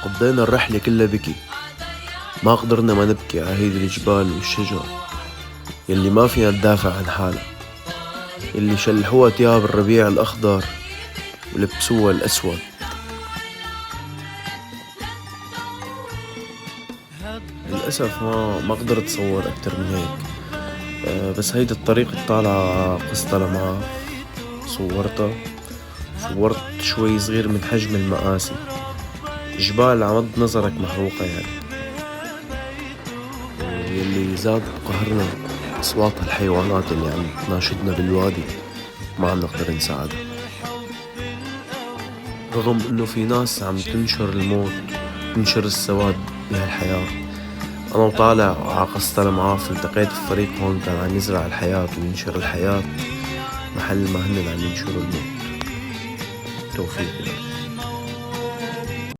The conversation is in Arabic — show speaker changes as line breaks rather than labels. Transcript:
قضينا الرحلة كلها بكي، ما قدرنا ما نبكي على هيدي الجبال والشجر يلي ما فينا تدافع عن حالها، يلي شلحوها تياب الربيع الأخضر ولبسوها الأسود. للأسف ما قدرت أتصور أكتر من هيك. بس هيدي الطريق الطالعة قصة لمعة صورتها شوي صغير من حجم المآسي، جبال عمد نظرك محروقة يعني. واللي زاد قهرنا أصوات الحيوانات اللي عم تناشدنا بالوادي، ما عم نقدر نساعدها، رغم انه في ناس عم تنشر الموت، تنشر السواد بهالحياة. انا وطالع على قصة لمعاف التقيت في فريق هون كان عم يزرع الحياة وينشر الحياة محل ما هن عم ينشروا الموت. توفيق.